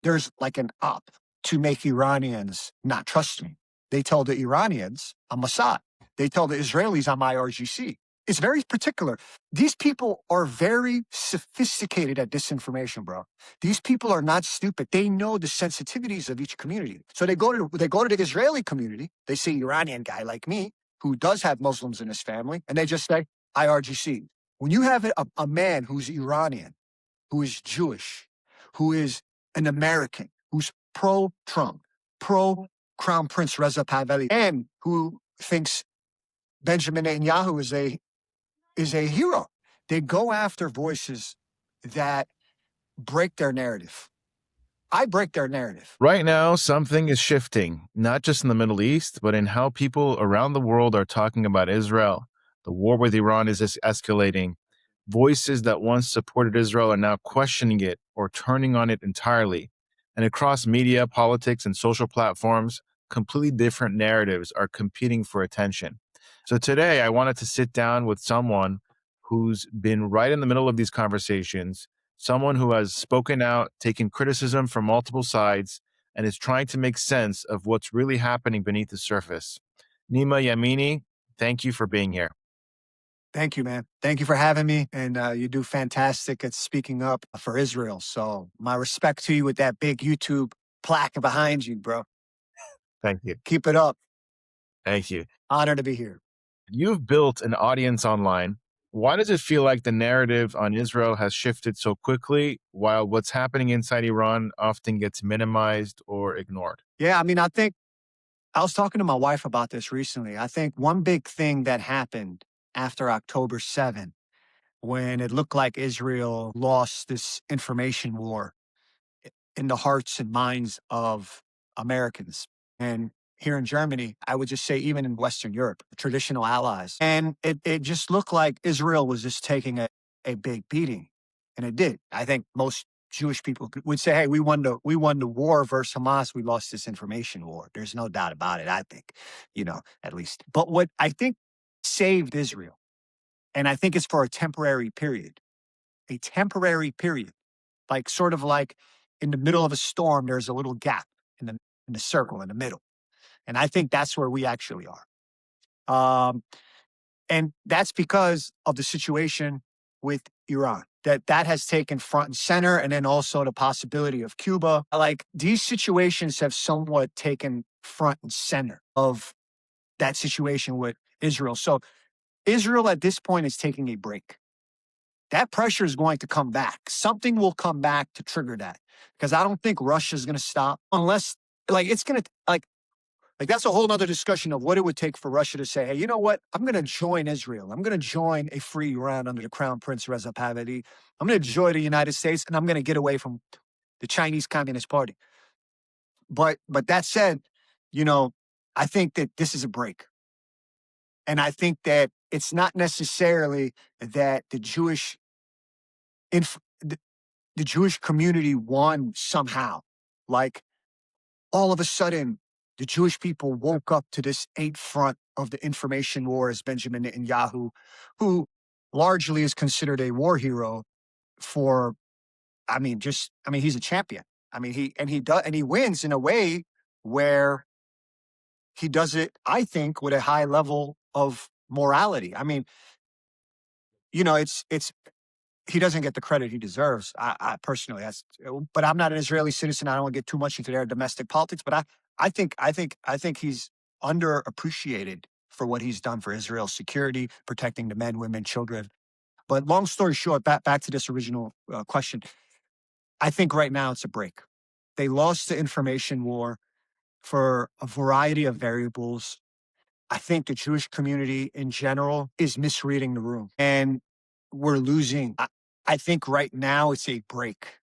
there's like an op to make Iranians not trust me. They tell the Iranians I'm Mossad. They tell the Israelis I'm IRGC. It's very particular. These people are very sophisticated at disinformation, bro. These people are not stupid. They know the sensitivities of each community. So they go to the Israeli community. They see Iranian guy like me who does have Muslims in his family, and they just say IRGC. When you have a man who's Iranian, who is Jewish, who is an American, who's pro-Trump, pro-Crown Prince Reza Pahlavi, and who thinks Benjamin Netanyahu is a hero. They go after voices that break their narrative. I break their narrative. Right now, something is shifting, not just in the Middle East, but in how people around the world are talking about Israel. The war with Iran is escalating. Voices that once supported Israel are now questioning it or turning on it entirely. And across media, politics, and social platforms, completely different narratives are competing for attention. So today, I wanted to sit down with someone who's been right in the middle of these conversations, someone who has spoken out, taken criticism from multiple sides, and is trying to make sense of what's really happening beneath the surface. Nima Yamini, thank you for being here. Thank you, man. Thank you for having me. And you do fantastic at speaking up for Israel. So my respect to you with that big YouTube plaque behind you, bro. Thank you. Keep it up. Thank you. Honor to be here. You've built an audience online. Why does it feel like the narrative on Israel has shifted so quickly while what's happening inside Iran often gets minimized or ignored? Yeah, I mean, I think I was talking to my wife about this recently. I think one big thing that happened after October 7th, when it looked like Israel lost this information war in the hearts and minds of Americans. And here in Germany, I would just say even in Western Europe, traditional allies. And it just looked like Israel was just taking a big beating. And it did. I think most Jewish people would say, hey, we won the war versus Hamas. We lost this information war. There's no doubt about it, I think, at least. But what I think saved Israel, and I think it's for a temporary period, like sort of like in the middle of a storm, there's a little gap in the circle in the middle. And I think that's where we actually are. And that's because of the situation with Iran, that has taken front and center, and then also the possibility of Cuba. Like these situations have somewhat taken front and center of that situation with Israel. So Israel at this point is taking a break. That pressure is going to come back. Something will come back to trigger that, because I don't think Russia is going to stop unless, it's going to, that's a whole nother discussion of what it would take for Russia to say, hey, you know what? I'm going to join Israel. I'm going to join a free Iran under the Crown Prince Reza Pahlavi. I'm going to join the United States, and I'm going to get away from the Chinese Communist Party. But that said, I think that this is a break. And I think that it's not necessarily that the Jewish community won somehow. Like all of a sudden, the Jewish people woke up to this eighth front of the information war, as Benjamin Netanyahu, who largely is considered a war hero for, he's a champion. He wins in a way where he does it, I think, with a high level of morality. It's he doesn't get the credit he deserves. I personally, but I'm not an Israeli citizen. I don't want to get too much into their domestic politics, but I think he's underappreciated for what he's done for Israel's security, protecting the men, women, children. But long story short, back to this original question. I think right now it's a break. They lost the information war for a variety of variables. I think the Jewish community in general is misreading the room, and we're losing. I think right now it's a break.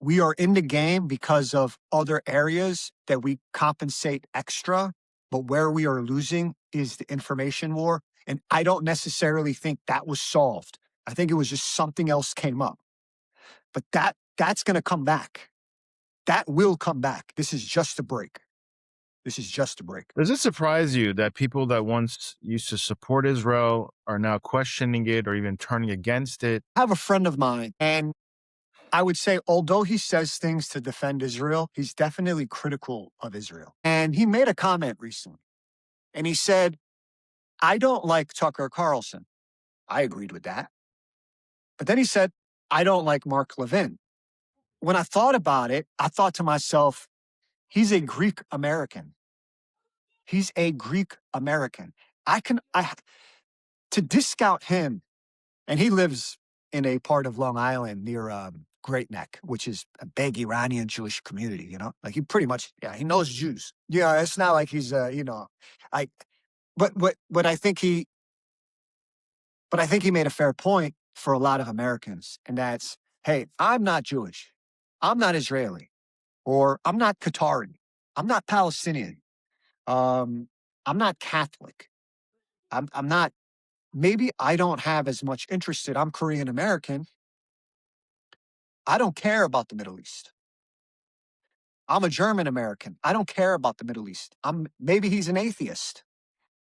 We are in the game because of other areas that we compensate extra, but where we are losing is the information war. And I don't necessarily think that was solved. I think it was just something else came up. But that's going to come back. That will come back. This is just a break. This is just a break. Does it surprise you that people that once used to support Israel are now questioning it or even turning against it? I have a friend of mine, and I would say, although he says things to defend Israel, he's definitely critical of Israel. And he made a comment recently, and he said, I don't like Tucker Carlson. I agreed with that. But then he said, I don't like Mark Levin. When I thought about it, I thought to myself, he's a Greek American. He's a Greek American. To discount him, and he lives in a part of Long Island near Great Neck, which is a big Iranian Jewish community, like he pretty much, yeah, he knows Jews. Yeah, it's not like he's, I, but I think he made a fair point for a lot of Americans. And that's, hey, I'm not Jewish. I'm not Israeli, or I'm not Qatari. I'm not Palestinian. Um, I'm not Catholic. I'm not, maybe I don't have as much interest in, I'm Korean American. I don't care about the Middle East. I'm a German American. I don't care about the Middle East. Maybe he's an atheist.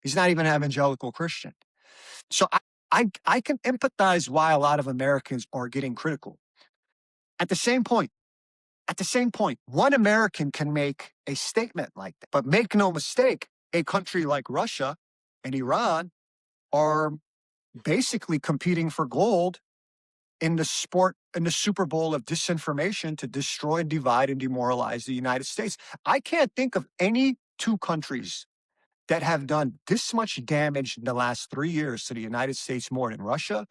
He's not even an evangelical Christian. So I can empathize why a lot of Americans are getting critical. At the same point, one American can make a statement like that. But make no mistake, a country like Russia and Iran are basically competing for gold in the Super Bowl of disinformation to destroy, divide, and demoralize the United States. I can't think of any two countries that have done this much damage in the last 3 years to the United States more than Russia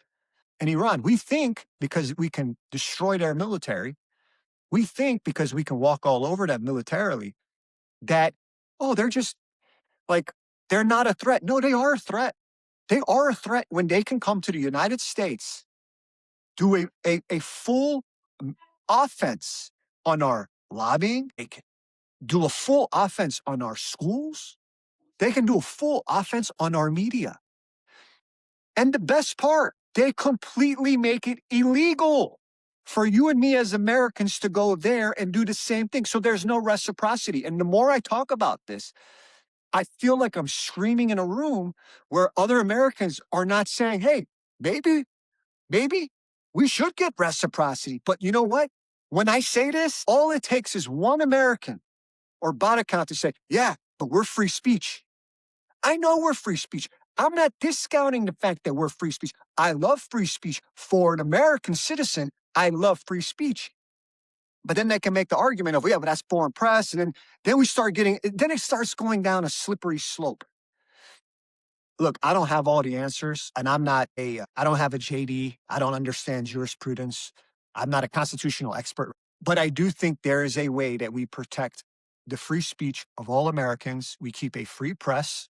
and Iran. We think because we can destroy their military, we think because we can walk all over them militarily, that, oh, they're just like, they're not a threat. No, they are a threat. They are a threat when they can come to the United States, do a full offense on our lobbying, they can do a full offense on our schools, they can do a full offense on our media. And the best part, they completely make it illegal for you and me as Americans to go there and do the same thing. So there's no reciprocity. And the more I talk about this, I feel like I'm screaming in a room where other Americans are not saying, hey, maybe we should get reciprocity. But you know what? When I say this, all it takes is one American or bot account to say, yeah, but we're free speech. I know we're free speech. I'm not discounting the fact that we're free speech. I love free speech. For an American citizen, I love free speech. But then they can make the argument of, yeah, but that's foreign press. And then it starts going down a slippery slope. Look, I don't have all the answers, and I don't have a JD. I don't understand jurisprudence. I'm not a constitutional expert, but I do think there is a way that we protect the free speech of all Americans. We keep a free press,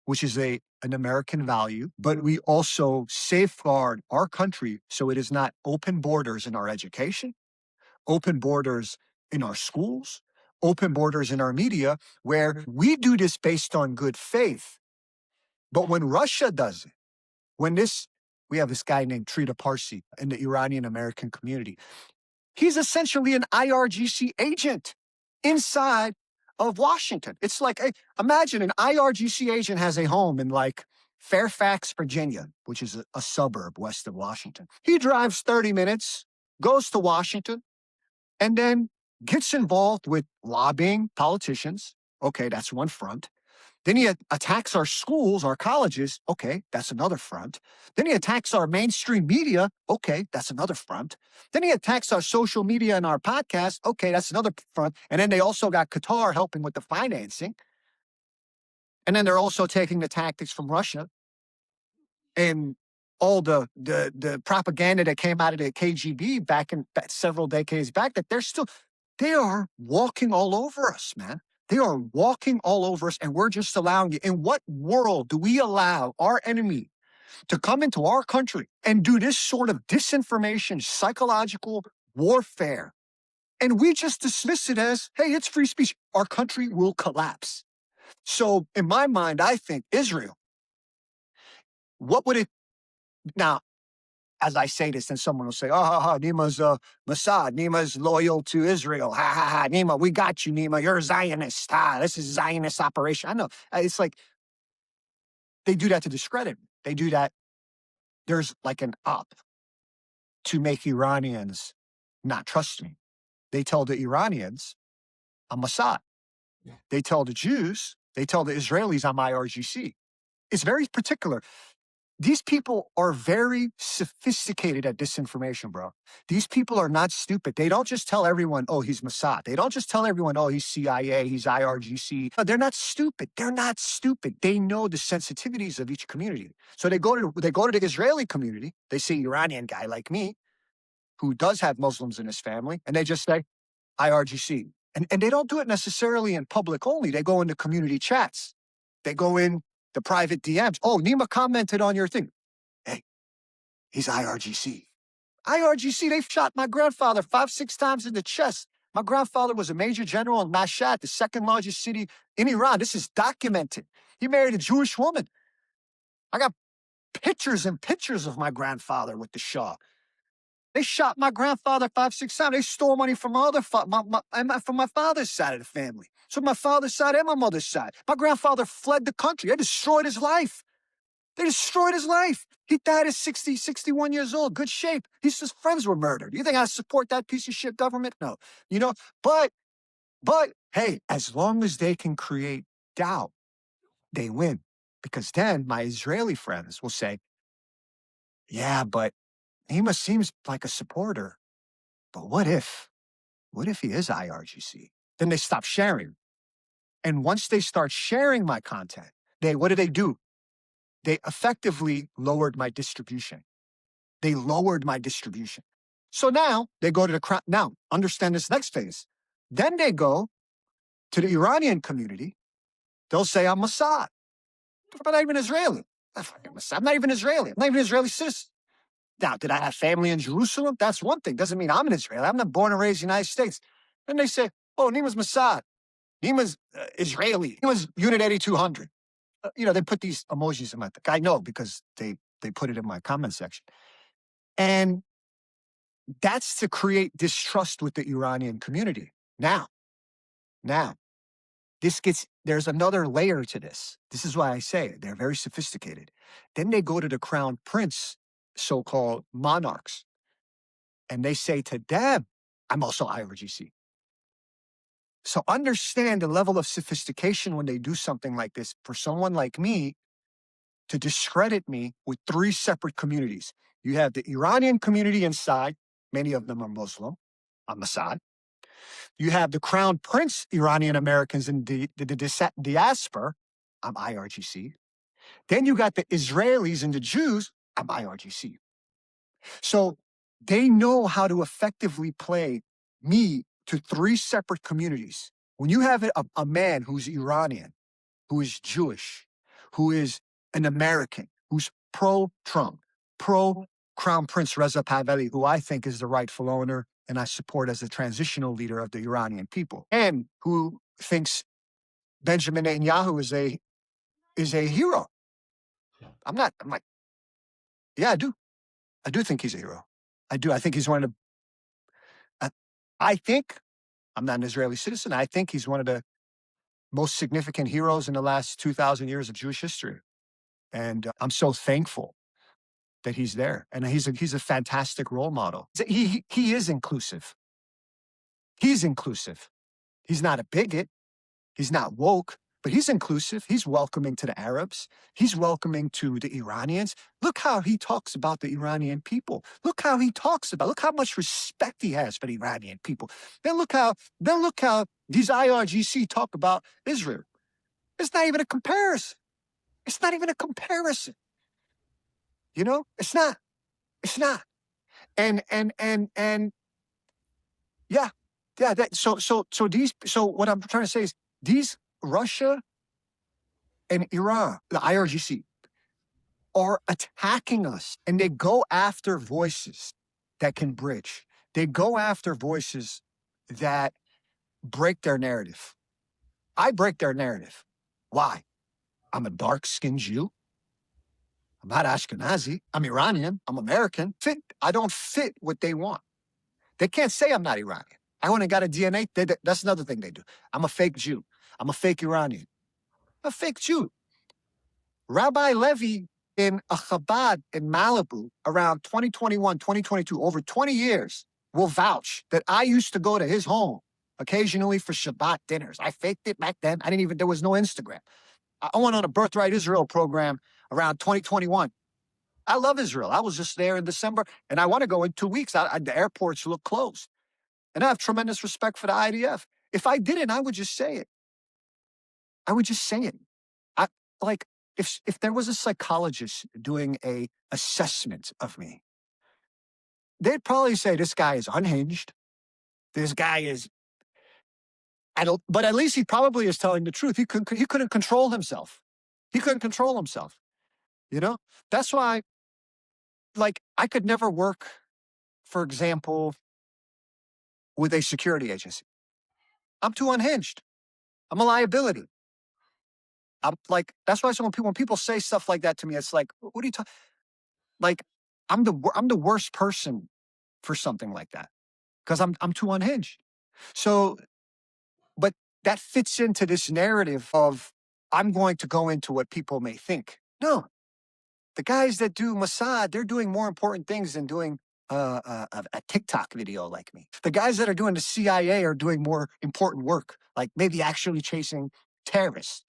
which is an American value, but we also safeguard our country so it is not open borders in our education, open borders in our schools, open borders in our media, where we do this based on good faith. But when Russia does it, we have this guy named Trita Parsi in the Iranian American community. He's essentially an IRGC agent inside of Washington. It's like, hey, imagine an IRGC agent has a home in like Fairfax, Virginia, which is a suburb west of Washington. He drives 30 minutes, goes to Washington, and then gets involved with lobbying politicians. Okay, that's one front. Then he attacks our schools, our colleges. Okay, that's another front. Then he attacks our mainstream media. Okay, that's another front. Then he attacks our social media and our podcast. Okay, that's another front. And then they also got Qatar helping with the financing. And then they're also taking the tactics from Russia and all the propaganda that came out of the KGB back several decades back, that they are walking all over us, man. They are walking all over us, and we're just allowing it. In what world do we allow our enemy to come into our country and do this sort of disinformation, psychological warfare? And we just dismiss it as, hey, it's free speech. Our country will collapse. So in my mind, I think Israel, what would it, now, as I say this, then someone will say, oh, Nima's Mossad. Nima's loyal to Israel. Ha, ha, ha. Nima, we got you, Nima. You're a Zionist. This is a Zionist operation. I know. It's like they do that to discredit. They do that. There's like an op to make Iranians Not trust me. They tell the Iranians, I'm Mossad. They tell the Jews, they tell the Israelis, I'm IRGC. It's very particular. These people are very sophisticated at disinformation, bro. These people are not stupid. They don't just tell everyone, oh, he's Mossad. They don't just tell everyone, oh, he's CIA, he's IRGC. No, they're not stupid. They're not stupid. They know the sensitivities of each community. So they go to the Israeli community. They see an Iranian guy like me who does have Muslims in his family, and they just say, IRGC. And they don't do it necessarily in public only. They go into community chats. They go in the private DMs. Oh, Nima commented on your thing. Hey, he's IRGC. IRGC, they've shot my grandfather 5-6 times in the chest. My grandfather was a major general in Mashhad, the second largest city in Iran. This is documented. He married a Jewish woman. I got pictures and pictures of my grandfather with the Shah. They shot my grandfather 5-6 times. They stole money from from my father's side of the family. So my father's side and my mother's side. My grandfather fled the country. They destroyed his life. They destroyed his life. He died at 60, 61 years old. Good shape. His friends were murdered. You think I support that piece of shit government? No. You know, but hey, as long as they can create doubt, they win. Because then my Israeli friends will say, yeah, but Nima seems like a supporter. But what if he is IRGC? Then they stop sharing. And once they start sharing my content, what do? They effectively lowered my distribution. They lowered my distribution. So now they go to the crowd. Now, understand this next phase. Then they go to the Iranian community. They'll say, I'm Mossad. But I'm not even Israeli. I'm not even Israeli. I'm not even an Israeli citizen. Now, did I have family in Jerusalem? That's one thing. Doesn't mean I'm an Israeli. I'm not born and raised in the United States. Then they say, oh, Nima's Mossad. Nima's Israeli. Nima's Unit 8200. They put these emojis in my thing. I know because they put it in my comment section. And that's to create distrust with the Iranian community. Now, there's another layer to this. This is why I say they're very sophisticated. Then they go to the crown prince, so-called monarchs, and they say to them, I'm also IRGC. So understand the level of sophistication when they do something like this for someone like me to discredit me with 3 separate communities. You have the Iranian community inside. Many of them are Muslim. I'm Mossad. You have the crown prince Iranian Americans in the diaspora. I'm IRGC. Then you got the Israelis and the Jews. I'm IRGC. So they know how to effectively play me to 3 separate communities. When you have a man who's Iranian, who is Jewish, who is an American, who's pro-Trump, pro-Crown Prince Reza Pahlavi, who I think is the rightful owner and I support as the transitional leader of the Iranian people, and who thinks Benjamin Netanyahu is a hero. I'm like, yeah, I do. I do think he's a hero. I do. I think he's one of the, I think, I'm not an Israeli citizen, I think he's one of the most significant heroes in the last 2,000 years of Jewish history. And I'm so thankful that he's there. And he's a fantastic role model. He is inclusive. He's inclusive. He's not a bigot. He's not woke, but he's inclusive. He's welcoming to the Arabs. He's welcoming to the Iranians. Look how he talks about the Iranian people. Look how much respect he has for the Iranian people. Then look how these IRGC talk about Israel. It's not even a comparison. It's not even a comparison. It's not. It's not. And yeah. So what I'm trying to say is these Russia and Iran, the IRGC, are attacking us, and they go after voices that can bridge. They go after voices that break their narrative. I break their narrative. Why? I'm a dark-skinned Jew. I'm not Ashkenazi. I'm Iranian. I'm American. I don't fit what they want. They can't say I'm not Iranian. I went and got a DNA. That's another thing they do. I'm a fake Jew. I'm a fake Iranian. I'm a fake Jew. Rabbi Levi in a Chabad in Malibu around 2021, 2022, over 20 years, will vouch that I used to go to his home occasionally for Shabbat dinners. I faked it back then. There was no Instagram. I went on a Birthright Israel program around 2021. I love Israel. I was just there in December, and I want to go in 2 weeks. The airports look closed. And I have tremendous respect for the IDF. If I didn't, I would just say it. I would just say it. I like if there was a psychologist doing a assessment of me, they'd probably say this guy is unhinged. This guy is but at least he probably is telling the truth. He couldn't control himself. He couldn't control himself. You know? That's why like I could never work, for example, with a security agency. I'm too unhinged. I'm a liability. I'm like, that's why when people say stuff like that to me, it's like, what are you talking? Like, I'm the worst person for something like that because I'm too unhinged. So, but that fits into this narrative of I'm going to go into what people may think. No, the guys that do Mossad, they're doing more important things than doing a TikTok video like me. The guys that are doing the CIA are doing more important work, like maybe actually chasing terrorists,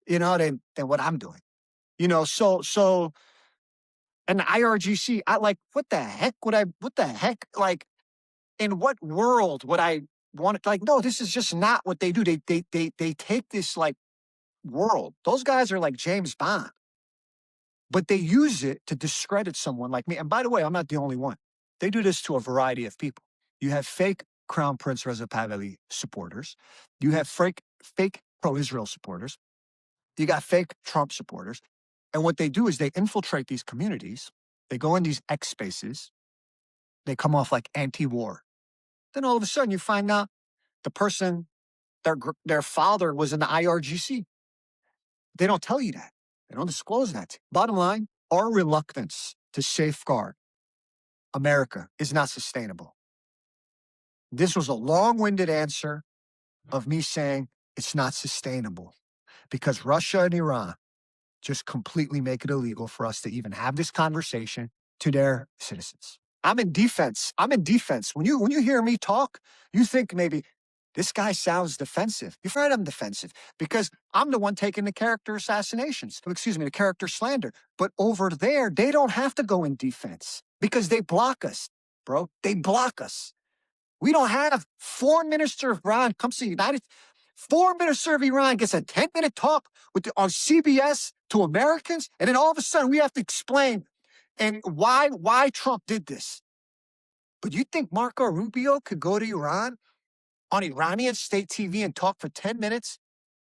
than what I'm doing. So and the IRGC, what the heck like, in what world would I want it? Like, no, this is just not what they do. They take this like world. Those guys are like James Bond, but they use it to discredit someone like me. And by the way, I'm not the only one. They do this to a variety of people. You have fake Crown Prince Reza Pahlavi supporters. You have fake pro-Israel supporters. You got fake Trump supporters. And what they do is they infiltrate these communities. They go in these X spaces. They come off like anti-war. Then all of a sudden you find out the person, their father was in the IRGC. They don't tell you that. They don't disclose that. Bottom line, our reluctance to safeguard America is not sustainable. This was a long-winded answer of me saying it's not sustainable because Russia and Iran just completely make it illegal for us to even have this conversation to their citizens. I'm in defense. When you hear me talk, you think maybe this guy sounds defensive. You're right, I'm defensive because I'm the one taking the character assassinations. The character slander. But over there, they don't have to go in defense because they block us, bro. They block us. We don't have Foreign Minister of Iran comes to the United Foreign Minister of Iran gets a 10-minute talk on CBS to Americans, and then all of a sudden we have to explain and why Trump did this. But you think Marco Rubio could go to Iran on Iranian state TV and talk for 10 minutes?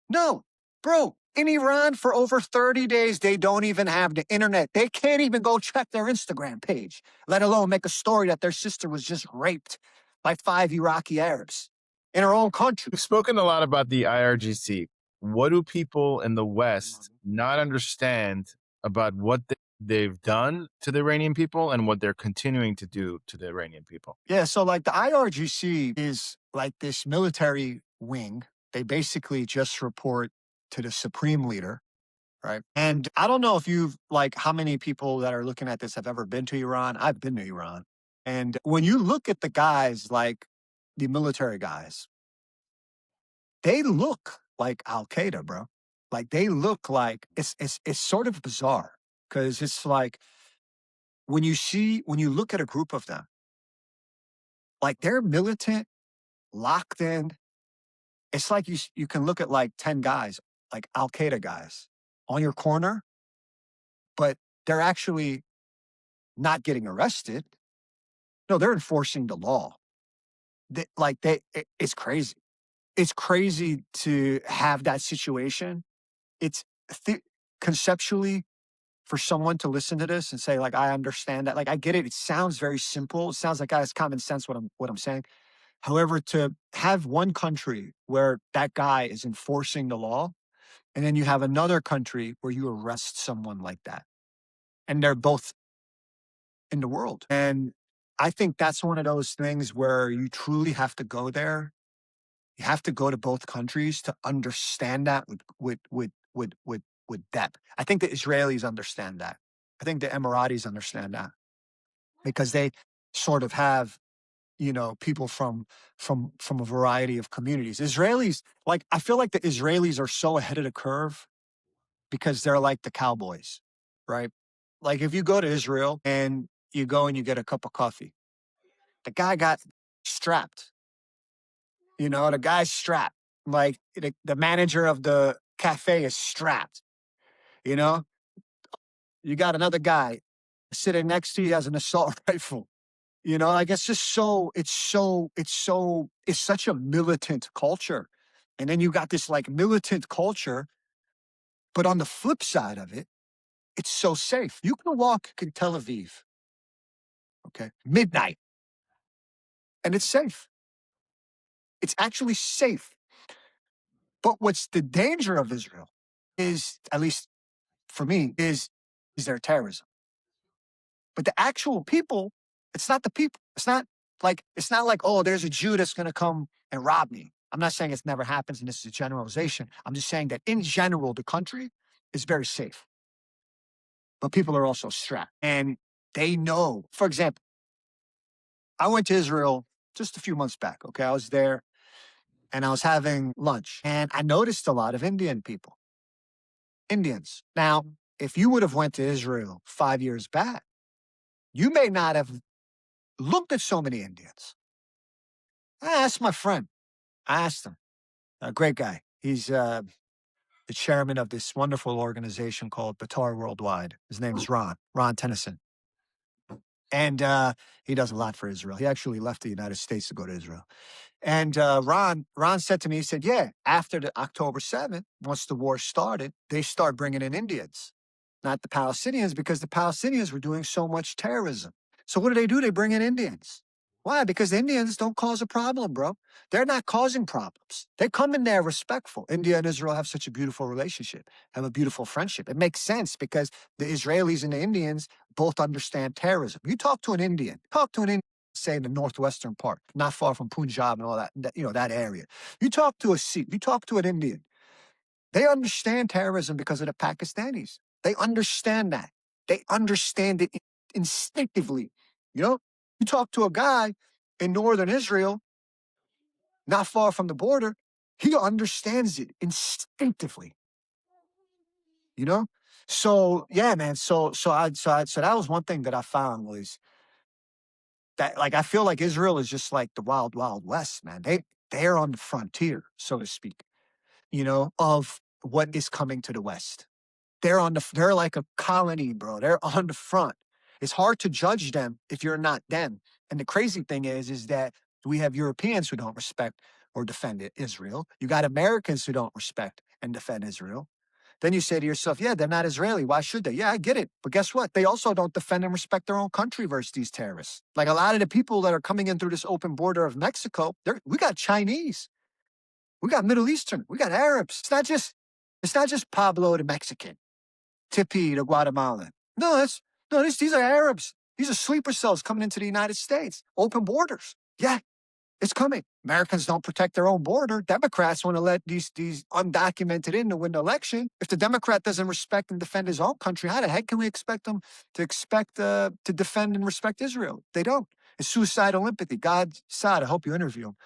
No, bro. In Iran for over 30 days, they don't even have the internet. They can't even go check their Instagram page, let alone make a story that their sister was just raped by 5 Iraqi Arabs in her own country. We've spoken a lot about the IRGC. What do people in the West not understand about what they've done to the Iranian people and what they're continuing to do to the Iranian people? Yeah, so like the IRGC is like this military wing. They basically just report to the supreme leader, right? And I don't know if how many people that are looking at this have ever been to Iran. I've been to Iran. And when you look at the guys, like the military guys, they look like Al Qaeda, bro. Like they look like it's sort of bizarre because it's like when you look at a group of them, like they're militant, locked in. It's like you can look at like 10 guys, like Al Qaeda guys, on your corner, but they're actually not getting arrested. No, they're enforcing the law. It's crazy. It's crazy to have that situation. It's conceptually for someone to listen to this and say, like, I understand that. Like, I get it. It sounds very simple. It sounds like it's common sense what I'm saying. However, to have one country where that guy is enforcing the law, and then you have another country where you arrest someone like that, and they're both in the world. And I think that's one of those things where you truly have to go there. You have to go to both countries to understand that with depth. I think the Israelis understand that. I think the Emiratis understand that because they sort of have people from a variety of communities. Israelis, like I feel like the Israelis are so ahead of the curve because they're like the cowboys, right? Like if you go to Israel and you go and you get a cup of coffee, the guy got strapped. The guy's strapped. Like the manager of the cafe is strapped. You know, you got another guy sitting next to you has an assault rifle. Like it's such a militant culture. And then you got this like militant culture, but on the flip side of it, it's so safe. You can walk in Tel Aviv, okay, midnight, and it's safe. It's actually safe. But what's the danger of Israel is, at least for me, is their terrorism. But the actual people, it's not the people. It's not like, oh, there's a Jew that's gonna come and rob me. I'm not saying it never happens and this is a generalization. I'm just saying that in general, the country is very safe. But people are also strapped. And they know, for example, I went to Israel just a few months back. Okay. I was there and I was having lunch and I noticed a lot of Indian people. Indians. Now, if you would have went to Israel 5 years back, you may not have looked at so many Indians. I asked my friend. I asked him. A great guy. He's the chairman of this wonderful organization called Batar Worldwide. His name is Ron Tennyson. And he does a lot for Israel. He actually left the United States to go to Israel. And Ron said to me, he said, yeah, after the October 7th, once the war started, they start bringing in Indians, not the Palestinians, because the Palestinians were doing so much terrorism. So what do? They bring in Indians. Why? Because the Indians don't cause a problem, bro. They're not causing problems. They come in there respectful. India and Israel have such a beautiful relationship, have a beautiful friendship. It makes sense because the Israelis and the Indians both understand terrorism. You talk to an Indian, say in the northwestern part, not far from Punjab and all that area. You talk to a Sikh, you talk to an Indian. They understand terrorism because of the Pakistanis. They understand that. They understand it instinctively. You talk to a guy in northern Israel, not far from the border, he understands it instinctively. So yeah, man. So that was one thing that I found was that, like, I feel like Israel is just like the wild, wild west, man. They're on the frontier, so to speak, of what is coming to the West. They're like a colony, bro. They're on the front. It's hard to judge them if you're not them. And the crazy thing is that we have Europeans who don't respect or defend Israel. You got Americans who don't respect and defend Israel. Then you say to yourself, yeah, they're not Israeli. Why should they? Yeah, I get it. But guess what? They also don't defend and respect their own country versus these terrorists. Like a lot of the people that are coming in through this open border of Mexico, we got Chinese. We got Middle Eastern. We got Arabs. It's not just Pablo the Mexican, Tipi the Guatemalan. These are Arabs. These are sleeper cells coming into the United States. Open borders. Yeah, it's coming. Americans don't protect their own border. Democrats want to let these undocumented in to win the election. If the Democrat doesn't respect and defend his own country, how the heck can we expect them to defend and respect Israel? They don't. It's suicidal empathy. God, Saad, I hope you interview him.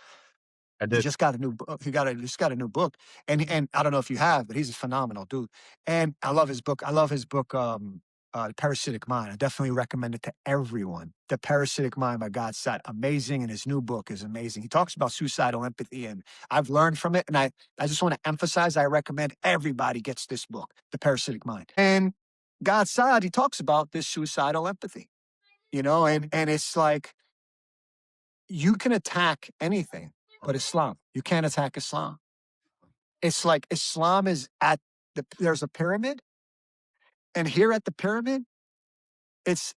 I He did. just got a new book. Just got a new book, and I don't know if you have, but he's a phenomenal dude. And I love his book. The Parasitic Mind. I definitely recommend it to everyone. The Parasitic Mind by God Sat. Amazing, and his new book is amazing. He talks about suicidal empathy, and I've learned from it. And I just want to emphasize, I recommend everybody gets this book, The Parasitic Mind. And God Sat, he talks about this suicidal empathy, and it's like you can attack anything but Islam. You can't attack Islam. It's like Islam is there's a pyramid, and here at the pyramid, it's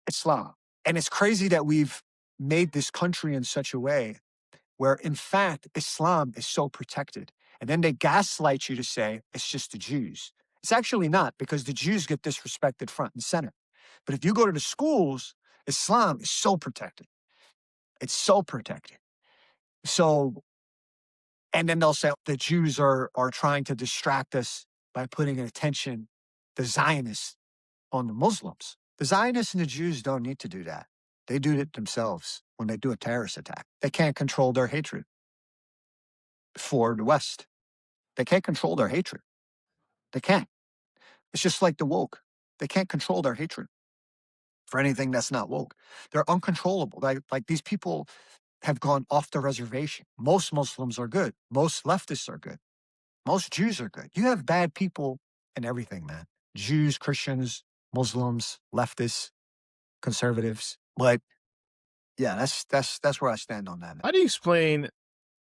Islam. And it's crazy that we've made this country in such a way where, in fact, Islam is so protected. And then they gaslight you to say it's just the Jews. It's actually not, because the Jews get disrespected front and center. But if you go to the schools, Islam is so protected. It's so protected. So, and then they'll say the Jews are trying to distract us by putting attention, the Zionists, on the Muslims. The Zionists and the Jews don't need to do that. They do it themselves. when they do a terrorist attack. They can't control their hatred for the West. They can't control their hatred. They can't. It's just like the woke. They can't control their hatred for anything that's not woke. They're uncontrollable. Like these people have gone off the reservation. Most Muslims are good. Most leftists are good. Most Jews are good. You have bad people in everything, man. Jews, Christians, Muslims, leftists, conservatives. But yeah, that's where I stand on that, man. How do you explain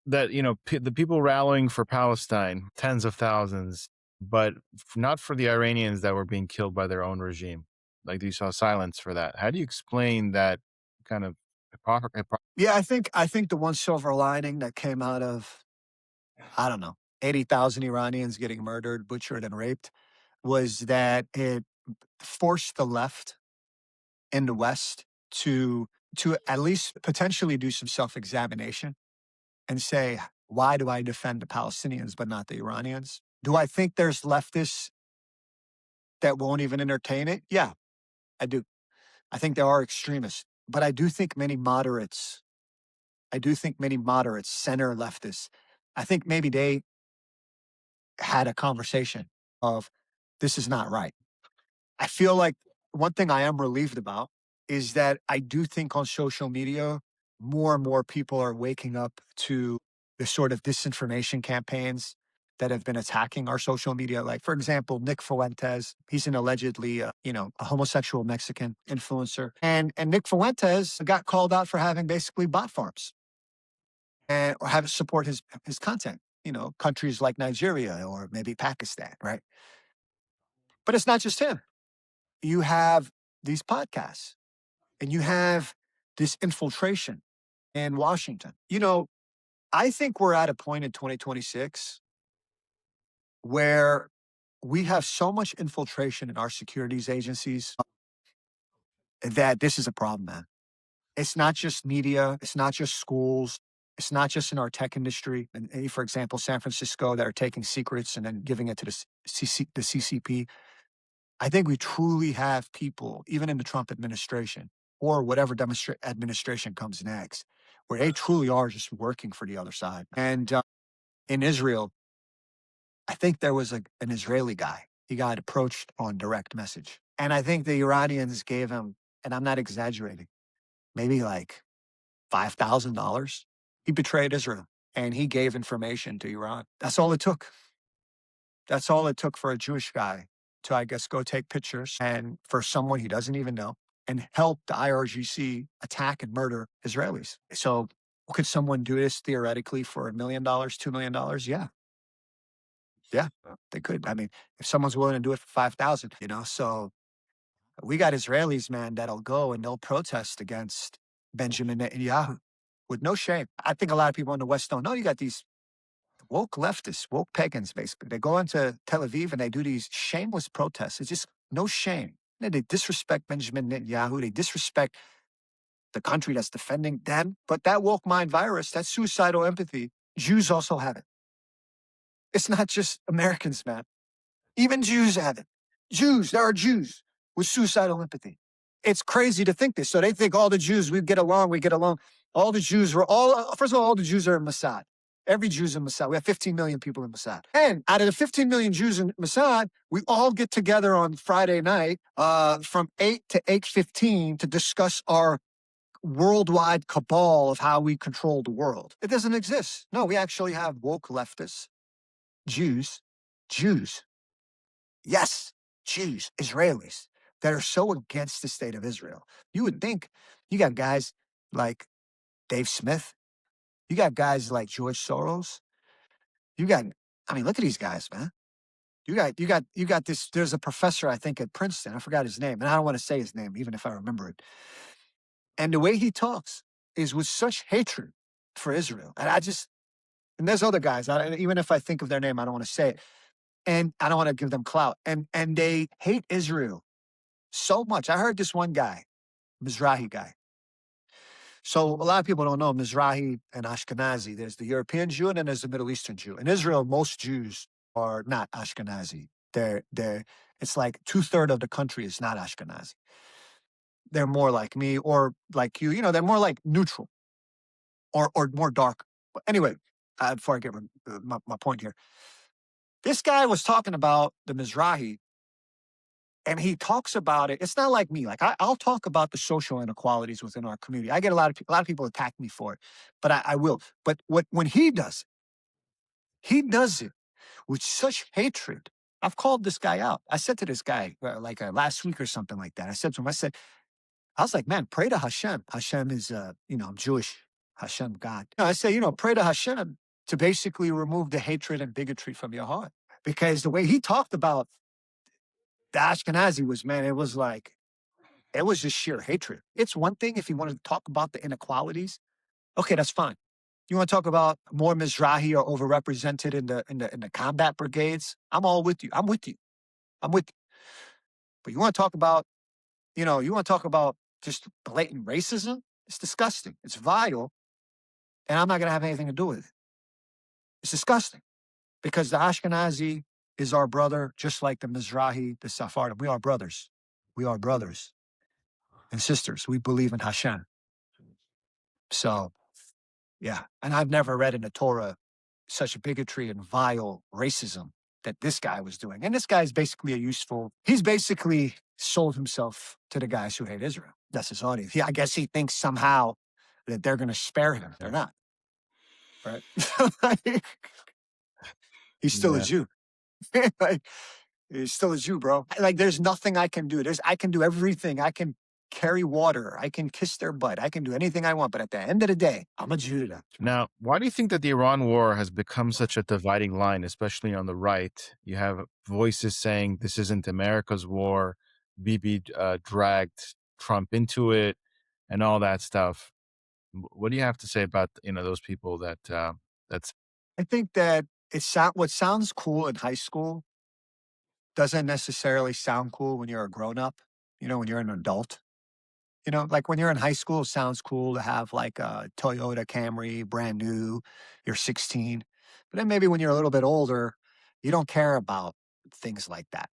that, the people rallying for Palestine, tens of thousands, but not for the Iranians that were being killed by their own regime? Like you saw silence for that. How do you explain that kind of hypocrisy? Yeah, I think the one silver lining that came out of, I don't know, 80,000 Iranians getting murdered, butchered, and raped was that it forced the left in the West to at least potentially do some self-examination and say, why do I defend the Palestinians but not the Iranians? Do I think there's leftists that won't even entertain it? Yeah, I do. I think there are extremists, but I do think many moderates, center leftists, I think maybe they had a conversation of this is not right. I feel like one thing I am relieved about is that I do think on social media, more and more people are waking up to the sort of disinformation campaigns that have been attacking our social media. Like, for example, Nick Fuentes, he's an allegedly, a homosexual Mexican influencer. And Nick Fuentes got called out for having basically bot farms and or have support his content, countries like Nigeria or maybe Pakistan, right? But it's not just him. You have these podcasts and you have this infiltration in Washington. I think we're at a point in 2026 where we have so much infiltration in our securities agencies that this is a problem, man. It's not just media, it's not just schools, it's not just in our tech industry. And for example, San Francisco that are taking secrets and then giving it to the CCP. I think we truly have people, even in the Trump administration or whatever administration comes next, where they truly are just working for the other side. And in Israel, I think there was an Israeli guy. He got approached on direct message. And I think the Iranians gave him, and I'm not exaggerating, maybe like $5,000. He betrayed Israel and he gave information to Iran. That's all it took. That's all it took for a Jewish guy to, I guess, go take pictures and for someone he doesn't even know and help the IRGC attack and murder Israelis. So could someone do this theoretically for $1 million, $2 million? Yeah. Yeah, they could. I mean, if someone's willing to do it for 5,000, so we got Israelis, man, that'll go and they'll protest against Benjamin Netanyahu with no shame. I think a lot of people in the West don't know. You got these woke leftists, woke pagans, basically. They go into Tel Aviv and they do these shameless protests. It's just no shame. They disrespect Benjamin Netanyahu. They disrespect the country that's defending them. But that woke mind virus, that suicidal empathy, Jews also have it. It's not just Americans, man. Even Jews have it. There are Jews with suicidal empathy. It's crazy to think this. So they think all the Jews, we get along. All the Jews first of all the Jews are in Mossad. Every Jew's in Mossad. We have 15 million people in Mossad. And out of the 15 million Jews in Mossad, we all get together on Friday night from 8 to 8:15 to discuss our worldwide cabal of how we control the world. It doesn't exist. No, we actually have woke leftists, Jews, yes, Jews, Israelis that are so against the state of Israel. You would think you got guys like Dave Smith, you got guys like George Soros, look at these guys, man. You got this. There's a professor, I think, at Princeton. I forgot his name, and I don't want to say his name, even if I remember it. And the way he talks is with such hatred for Israel. And there's other guys, even if I think of their name, I don't want to say it. And I don't want to give them clout. And they hate Israel so much. I heard this one guy, Mizrahi guy. So a lot of people don't know Mizrahi and Ashkenazi. There's the European Jew and then there's the Middle Eastern Jew. In Israel, most Jews are not Ashkenazi. It's like 2/3 of the country is not Ashkenazi. they're more like me or like you. You know, they're more like neutral or more dark. But anyway, before I get my point here, this guy was talking about the Mizrahi, and he talks about it. It's not like me. Like I'll talk about the social inequalities within our community. I get a lot of people attack me for it, but I will. But when he does it with such hatred. I've called this guy out. I said to this guy last week or something like that. I said to him, I was like, man, pray to Hashem. Hashem is, I'm Jewish. Hashem, God. I say, pray to Hashem to basically remove the hatred and bigotry from your heart. Because the way he talked about the Ashkenazi was, man, it was just sheer hatred. It's one thing if you want to talk about the inequalities. Okay, that's fine. You want to talk about more Mizrahi are overrepresented in the combat brigades? I'm all with you. I'm with you. I'm with you. But you want to talk about, just blatant racism? It's disgusting. It's vile. And I'm not going to have anything to do with it. It's disgusting because the Ashkenazi is our brother, just like the Mizrahi, the Sephardim. We are brothers. We are brothers and sisters. We believe in Hashem. So, yeah. And I've never read in the Torah such bigotry and vile racism that this guy was doing. And this guy is basically he's basically sold himself to the guys who hate Israel. That's his audience. I guess he thinks somehow that they're going to spare him. They're not. Right? He's still a Jew. Like, he's still a Jew, bro. Like, there's nothing I can do. I can do everything. I can carry water. I can kiss their butt. I can do anything I want. But at the end of the day, I'm a Jew to them. Now, why do you think that the Iran war has become such a dividing line, especially on the right? You have voices saying this isn't America's war. Bibi dragged Trump into it and all that stuff. What do you have to say about, those people that's I think that what sounds cool in high school doesn't necessarily sound cool when you're a grown up, when you're an adult. Like when you're in high school, it sounds cool to have like a Toyota Camry, brand new, you're 16. But then maybe when you're a little bit older, you don't care about things like that.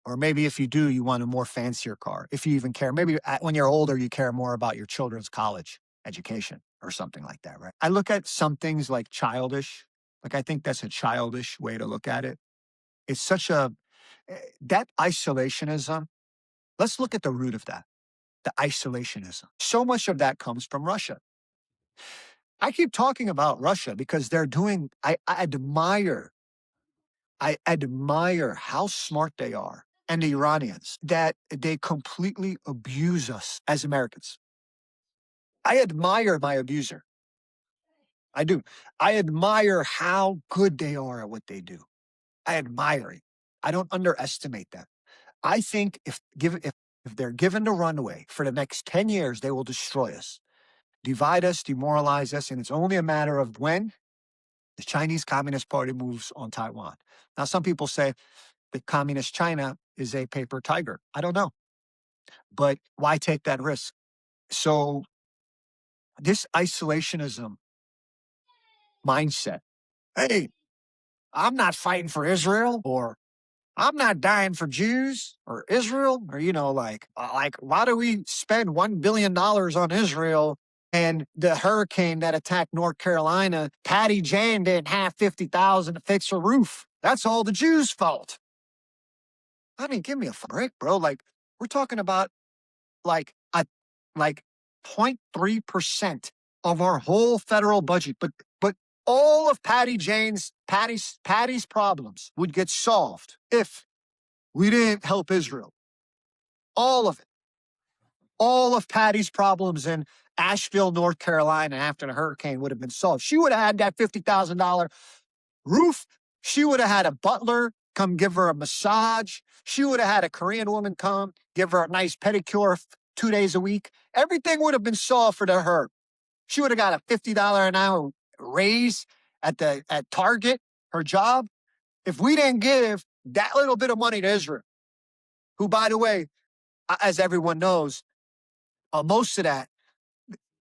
Or maybe if you do, you want a more fancier car. If you even care, maybe when you're older, you care more about your children's college education or something like that, right? I look at some things like childish. Like I think that's a childish way to look at it. It's that isolationism. Let's look at the root of that. The isolationism. So much of that comes from Russia. I keep talking about Russia because I admire how smart they are and the Iranians that they completely abuse us as Americans. I admire my abuser. I do. I admire how good they are at what they do. I admire it. I don't underestimate them. I think if they're given the runway for the next 10 years, they will destroy us, divide us, demoralize us, and it's only a matter of when the Chinese Communist Party moves on Taiwan. Now, some people say that communist China is a paper tiger. I don't know. But why take that risk? So this isolationism mindset, hey, I'm not fighting for Israel, or I'm not dying for Jews or Israel, or, why do we spend $1 billion on Israel and the hurricane that attacked North Carolina, Patty Jane didn't have $50,000 to fix her roof. That's all the Jews' fault. I mean, give me a break, bro. Like, we're talking about like 0.3% of our whole federal budget, but all of Patty's problems would get solved if we didn't help Israel. All of it. All of Patty's problems in Asheville, North Carolina after the hurricane would have been solved. She would have had that $50,000 roof. She would have had a butler come give her a massage. She would have had a Korean woman come give her a nice pedicure 2 days a week. Everything would have been solved for her. She would have got a $50 an hour raise at Target, her job. If we didn't give that little bit of money to Israel, who, by the way, as everyone knows, most of that,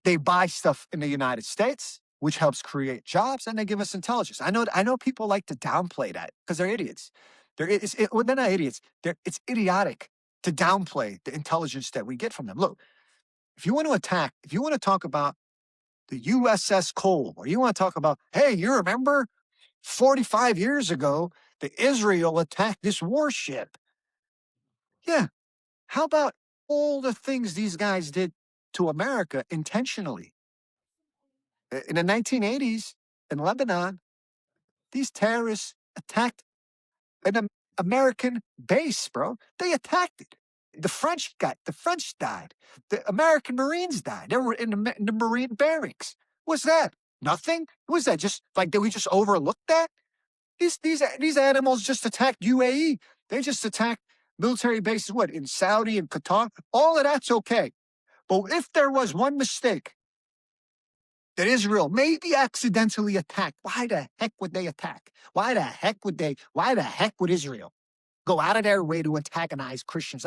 they buy stuff in the United States, which helps create jobs, and they give us intelligence. I know people like to downplay that because they're idiots. They're not idiots. It's idiotic to downplay the intelligence that we get from them. Look, if you want to attack, if you want to talk about the USS Cole, or you want to talk about, hey, you remember 45 years ago that Israel attacked this warship? Yeah. How about all the things these guys did to America intentionally? In the 1980s in Lebanon, these terrorists attacked an American base, bro. They attacked it. The French died. The American Marines died. They were in the Marine barracks. What's that? Nothing? Was that just like, did we just overlook that? These animals just attacked UAE. They just attacked military bases, what, in Saudi and Qatar? All of that's okay. But if there was one mistake that Israel maybe accidentally attacked, why the heck would they attack? Why the heck would Israel go out of their way to antagonize Christians?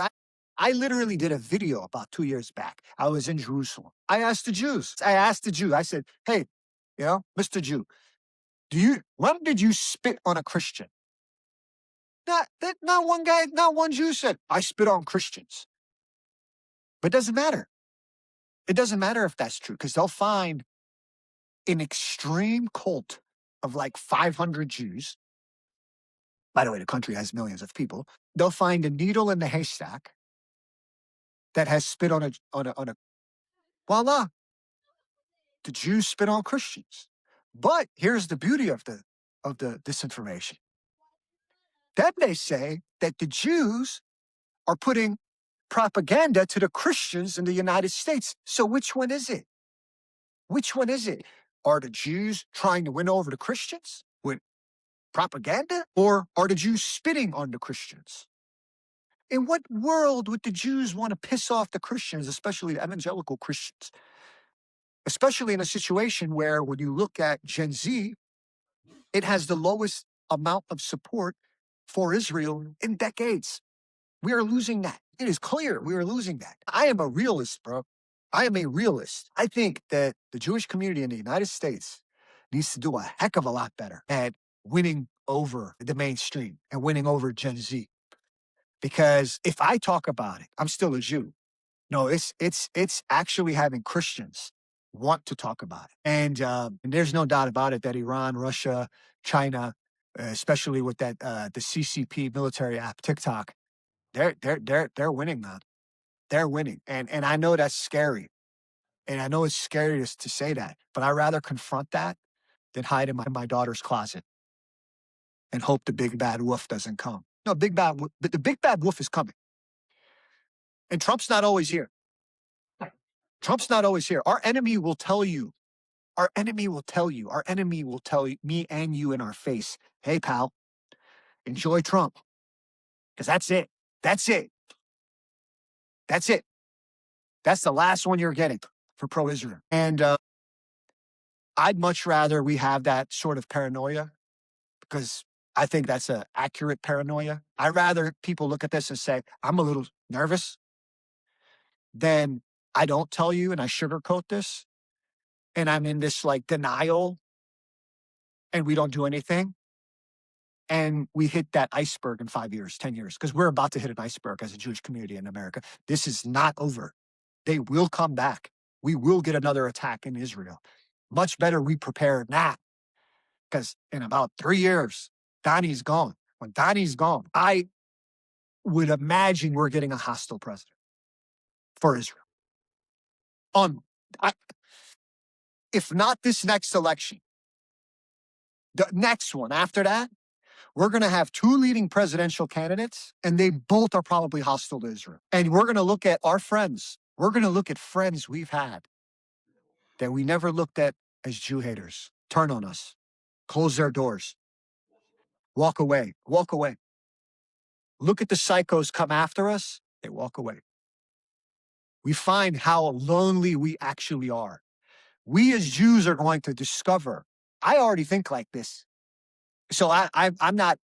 I literally did a video about 2 years back. I was in Jerusalem. I asked the Jews, I said, hey, Mr. Jew, when did you spit on a Christian? Not one guy, not one Jew said, I spit on Christians. But it doesn't matter. It doesn't matter if that's true, because they'll find an extreme cult of like 500 Jews. By the way, the country has millions of people. They'll find a needle in the haystack that has spit on a voila. The Jews spit on Christians. But here's the beauty of the disinformation. Then they say that the Jews are putting propaganda to the Christians in the United States. So which one is it? Which one is it? Are the Jews trying to win over the Christians with propaganda? Or are the Jews spitting on the Christians? In what world would the Jews want to piss off the Christians, especially the evangelical Christians? Especially in a situation where, when you look at Gen Z, it has the lowest amount of support for Israel in decades. We are losing that. It is clear we are losing that. I am a realist, bro. I am a realist. I think that the Jewish community in the United States needs to do a heck of a lot better at winning over the mainstream and winning over Gen Z. Because if I talk about it, I'm still a Jew. No, it's actually having Christians want to talk about it. And there's no doubt about it that Iran, Russia, China, especially with that the CCP military app TikTok, they're winning, man. They're winning. And I know that's scary. And I know it's scary to say that, but I'd rather confront that than hide in my daughter's closet and hope the big bad wolf doesn't come. No, but the big bad wolf is coming. And Trump's not always here. Trump's not always here. Our enemy will tell you. Our enemy will tell you. Our enemy will tell me and you in our face, hey, pal, enjoy Trump. Because that's it. That's it. That's it. That's the last one you're getting for pro-Israel. And I'd much rather we have that sort of paranoia, because I think that's an accurate paranoia. I'd rather people look at this and say, I'm a little nervous, than I don't tell you and I sugarcoat this and I'm in this like denial and we don't do anything. And we hit that iceberg in 5 years, 10 years, because we're about to hit an iceberg as a Jewish community in America. This is not over. They will come back. We will get another attack in Israel. Much better we prepare now, because in about 3 years, Donnie's gone. When Donnie's gone, I would imagine we're getting a hostile president for Israel. I, if not this next election, the next one after that, we're going to have two leading presidential candidates, and they both are probably hostile to Israel. And we're going to look at our friends. We're going to look at friends we've had that we never looked at as Jew haters. Turn on us, close their doors, walk away, walk away. Look at the psychos come after us, they walk away. We find how lonely we actually are. We as Jews are going to discover, I already think like this. So I'm not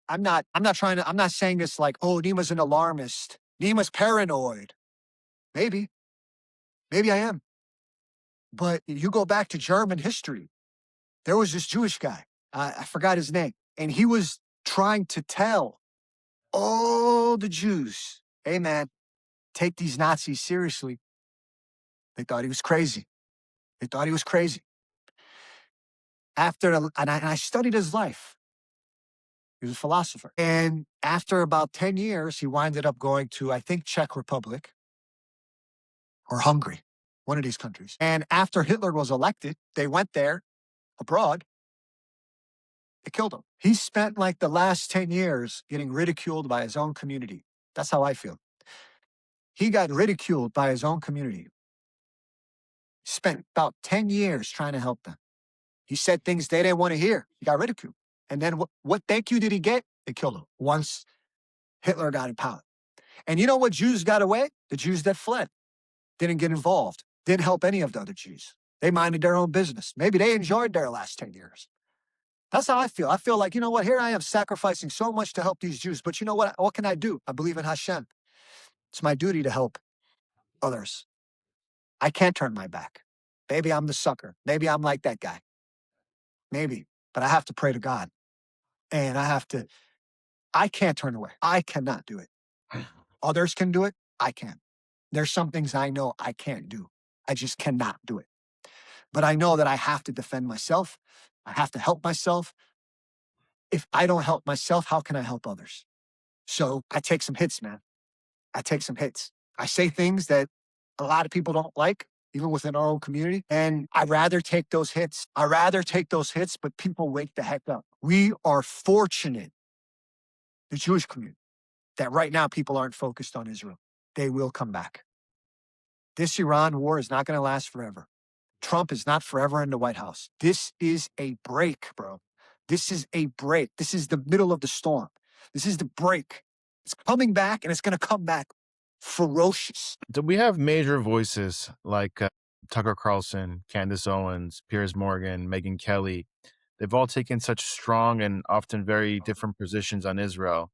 saying this like, oh, Nima's an alarmist. Nima's paranoid. Maybe I am. But you go back to German history. There was this Jewish guy. I forgot his name. And he was trying to tell all the Jews, hey man, take these Nazis seriously. They thought he was crazy. They thought he was crazy. And I studied his life. He was a philosopher. And after about 10 years, he winded up going to, I think, Czech Republic or Hungary, one of these countries. And after Hitler was elected, they went there abroad. They killed him. He spent like the last 10 years getting ridiculed by his own community. That's how I feel. He got ridiculed by his own community. Spent about 10 years trying to help them. He said things they didn't want to hear. He got ridiculed. And then what thank you did he get? They killed him once Hitler got in power. And you know what Jews got away? The Jews that fled didn't get involved, didn't help any of the other Jews. They minded their own business. Maybe they enjoyed their last 10 years. That's how I feel. I feel like, you know what? Here I am sacrificing so much to help these Jews. But you know what? What can I do? I believe in Hashem. It's my duty to help others. I can't turn my back. Maybe I'm the sucker. Maybe I'm like that guy. Maybe. But I have to pray to God. And I can't turn away. I cannot do it. Others can do it. I can't. There's some things I know I can't do. I just cannot do it. But I know that I have to defend myself. I have to help myself. If I don't help myself, how can I help others? So I take some hits, man. I take some hits. I say things that a lot of people don't like, even within our own community. And I'd rather take those hits. I'd rather take those hits, but people wake the heck up. We are fortunate, the Jewish community, that right now people aren't focused on Israel. They will come back. This Iran war is not going to last forever. Trump is not forever in the White House. This is a break, bro. This is a break. This is the middle of the storm. This is the break. It's coming back, and it's going to come back ferocious. Do we have major voices like Tucker Carlson, Candace Owens, Piers Morgan, Megyn Kelly? They've all taken such strong and often very different positions on Israel.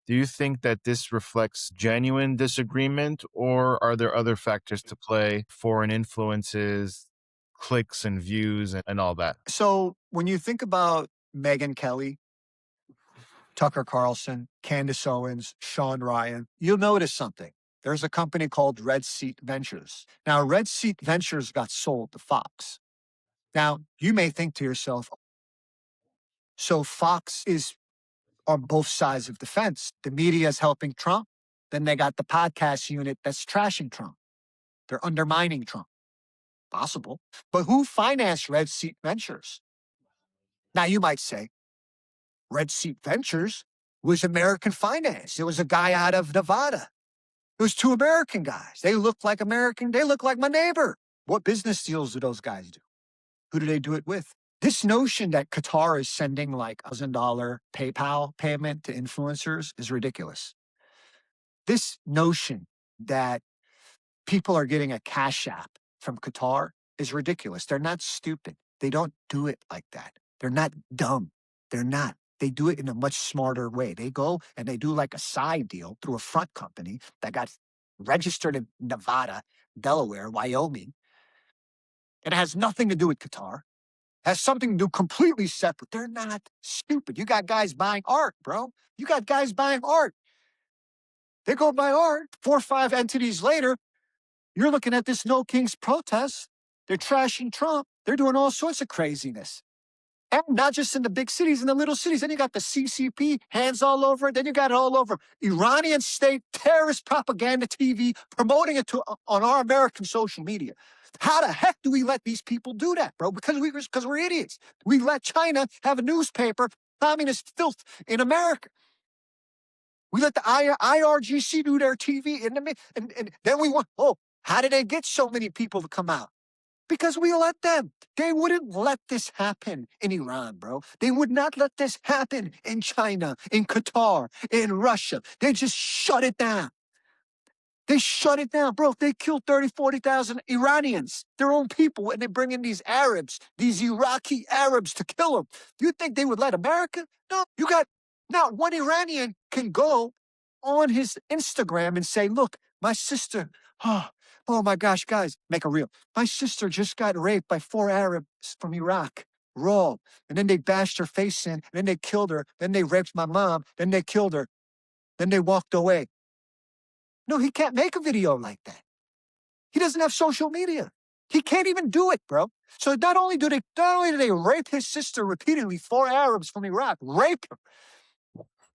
Do you think that this reflects genuine disagreement, or are there other factors to play, foreign influences, clicks and views, and all that? So when you think about Megyn Kelly, Tucker Carlson, Candace Owens, Sean Ryan, you'll notice something. There's a company called Red Seat Ventures. Now, Red Seat Ventures got sold to Fox. Now, you may think to yourself, so Fox is on both sides of the fence. The media is helping Trump. Then they got the podcast unit that's trashing Trump. They're undermining Trump. Possible. But who financed Red Seat Ventures? Now, you might say, Red Seat Ventures was American finance. It was a guy out of Nevada. It was two American guys. They look like American. They look like my neighbor. What business deals do those guys do? Who do they do it with? This notion that Qatar is sending like $1,000 PayPal payment to influencers is ridiculous. This notion that people are getting a Cash App from Qatar is ridiculous. They're not stupid. They don't do it like that. They're not dumb. They're not. They do it in a much smarter way. They go and they do like a side deal through a front company that got registered in Nevada, Delaware, Wyoming. And it has nothing to do with Qatar. Has something to do completely separate. They're not stupid. You got guys buying art, bro. You got guys buying art. They go buy art. 4 or 5 entities later, you're looking at this No Kings protest. They're trashing Trump. They're doing all sorts of craziness. And not just in the big cities, in the little cities. Then you got the CCP, hands all over it. Then you got it all over. Iranian state terrorist propaganda TV promoting it on our American social media. How the heck do we let these people do that, bro? Because we're idiots. We let China have a newspaper, communist filth in America. We let the IRGC do their TV, and then we want, how did they get so many people to come out? Because we let them. They wouldn't let this happen in Iran, bro. They would not let this happen in China, in Qatar, in Russia. They just shut it down. They shut it down, bro. They killed 30, 40,000 Iranians, their own people, and they bring in these Arabs, these Iraqi Arabs to kill them. You think they would let America? No, you got, not one Iranian can go on his Instagram and say, look, my sister, oh my gosh, guys, make a reel. My sister just got raped by 4 Arabs from Iraq, raw. And then they bashed her face in, and then they killed her. Then they raped my mom. Then they killed her. Then they walked away. No, he can't make a video like that. He doesn't have social media. He can't even do it, bro. So not only do they rape his sister repeatedly, 4 Arabs from Iraq, rape her,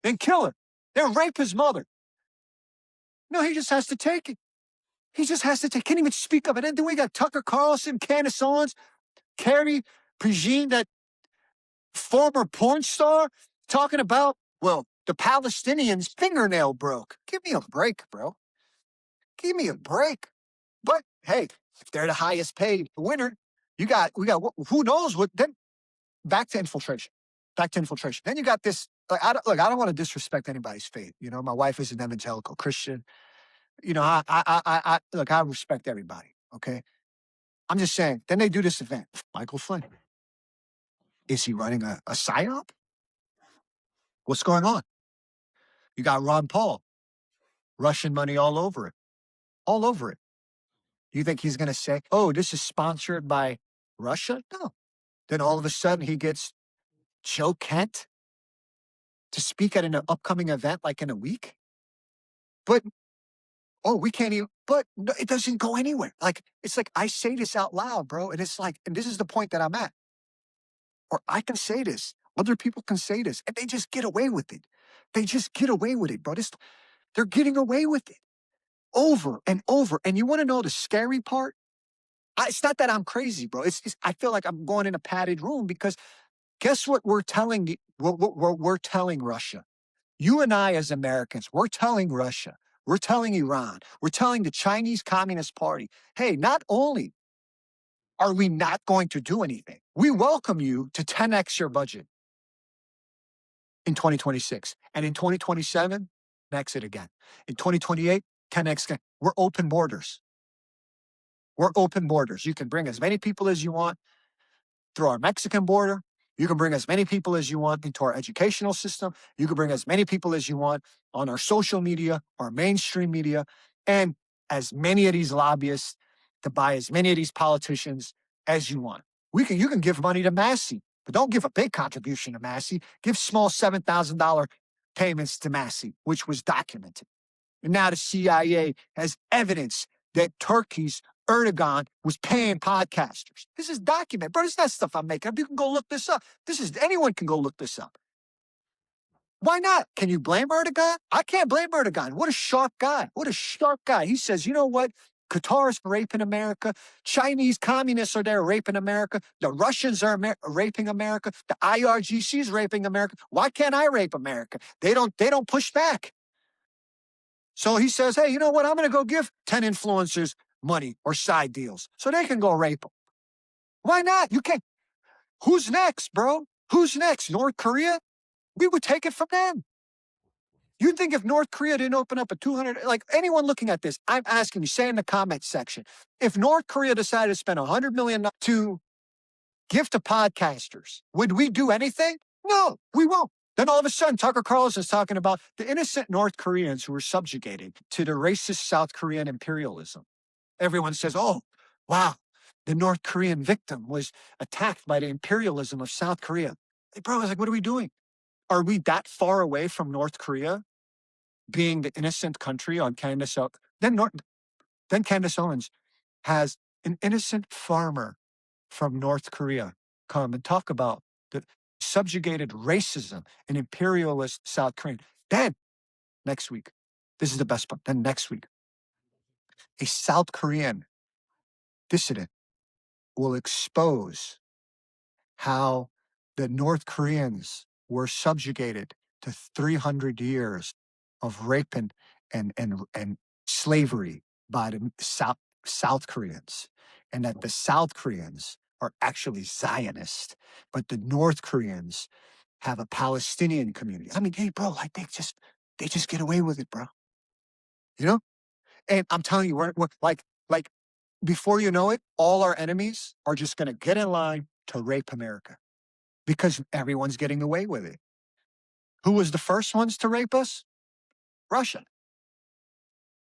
then kill her, then rape his mother. No, he just has to take it. He just has to take. Can't even speak of it. And then we got Tucker Carlson, Candace Owens, Carrie Prejean, that former porn star, talking about, well, the Palestinians' fingernail broke. Give me a break, bro. Give me a break. But hey, if they're the highest paid winner, we got who knows what. Then back to infiltration. Back to infiltration. Then you got this. Like, I don't want to disrespect anybody's faith. You know, my wife is an evangelical Christian. You know, look, I respect everybody. Okay, I'm just saying. Then they do this event. Michael Flynn. Is he running a psyop? What's going on? You got Ron Paul, Russian money all over it, all over it. You think he's going to say, "Oh, this is sponsored by Russia"? No. Then all of a sudden he gets Joe Kent to speak at an upcoming event like in a week. But oh, we can't even. But no, it doesn't go anywhere. Like it's like I say this out loud, bro, and it's like, and this is the point that I'm at. Or I can say this, other people can say this, and they just get away with it. They just get away with it, bro. They're getting away with it over and over. And you want to know the scary part? It's not that I'm crazy, bro. I feel like I'm going in a padded room because guess what we're telling we're telling Russia. You and I as Americans, we're telling Russia, we're telling Iran, we're telling the Chinese Communist Party, hey, not only are we not going to do anything, we welcome you to 10x your budget in 2026. And in 2027, exit again. In 2028, 10x again. We're open borders. We're open borders. You can bring as many people as you want through our Mexican border. You can bring as many people as you want into our educational system. You can bring as many people as you want on our social media, our mainstream media, and as many of these lobbyists to buy as many of these politicians as you want. You can give money to Massey, but don't give a big contribution to Massey. Give small $7,000 payments to Massey, which was documented. And now the CIA has evidence that Turkey's Erdogan was paying podcasters. This is documented. Bro, it's not stuff I'm making up. You can go look this up. Anyone can go look this up. Why not? Can you blame Erdogan? I can't blame Erdogan. What a sharp guy. What a sharp guy. He says, you know what? Qatar is raping America. Chinese communists are there raping America. The Russians are raping America. The IRGC is raping America. Why can't I rape America? They don't push back. So he says, hey, you know what? I'm going to go give 10 influencers money or side deals so they can go rape them. Why not? You can't. Who's next, bro? Who's next? North Korea? We would take it from them. You'd think if North Korea didn't open up a 200, like anyone looking at this, I'm asking you, say in the comment section, if North Korea decided to spend $100 million to give to podcasters, would we do anything? No, we won't. Then all of a sudden, Tucker Carlson is talking about the innocent North Koreans who were subjugated to the racist South Korean imperialism. Everyone says, oh, wow, the North Korean victim was attacked by the imperialism of South Korea. Hey, bro, I was like, what are we doing? Are we that far away from North Korea being the innocent country on Candace Owens? Then Candace Owens has an innocent farmer from North Korea come and talk about the subjugated racism and imperialist South Korean. Then next week, this is the best part. Then next week, a South Korean dissident will expose how the North Koreans were subjugated to 300 years of rape and slavery by the South Koreans, and that the South Koreans are actually Zionist, but the North Koreans have a Palestinian community. I mean, hey, bro, like they just get away with it, bro. You know? And I'm telling you, we're like before you know it, all our enemies are just going to get in line to rape America because everyone's getting away with it. Who was the first ones to rape us? Russia.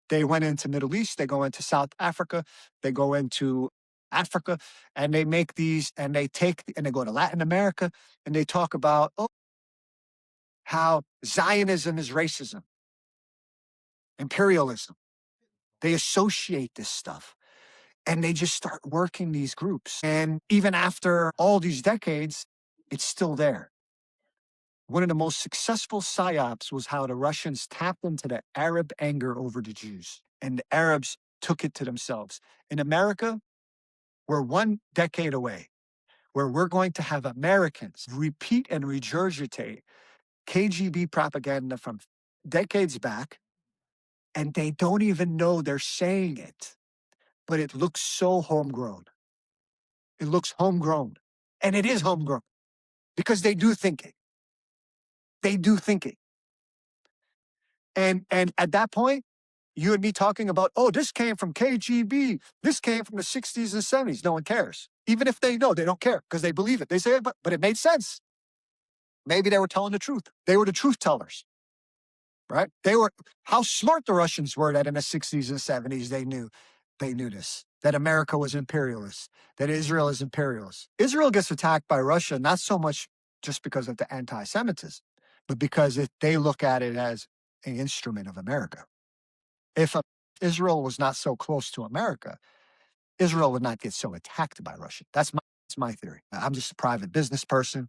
They went into Middle East, they go into South Africa, they go into Africa, and they make these, and they go to Latin America, and they talk about how Zionism is racism, imperialism. They associate this stuff. And they just start working these groups. And even after all these decades, it's still there. One of the most successful psyops was how the Russians tapped into the Arab anger over the Jews, and the Arabs took it to themselves. In America, we're 1 decade away where we're going to have Americans repeat and regurgitate KGB propaganda from decades back, and they don't even know they're saying it, but it looks so homegrown. It looks homegrown, and it is homegrown because they do think it. They do think it. And at that point, you and me talking about, oh, this came from KGB, this came from the 60s and 70s. No one cares. Even if they know, they don't care because they believe it. They say, but it made sense. Maybe they were telling the truth. They were the truth tellers, right? They were how smart the Russians were that in the 60s and 70s they knew this, that America was imperialist, that Israel is imperialist. Israel gets attacked by Russia not so much just because of the anti-Semitism, but because they look at it as an instrument of America. If Israel was not so close to America, Israel would not get so attacked by Russia. That's my theory. I'm just a private business person.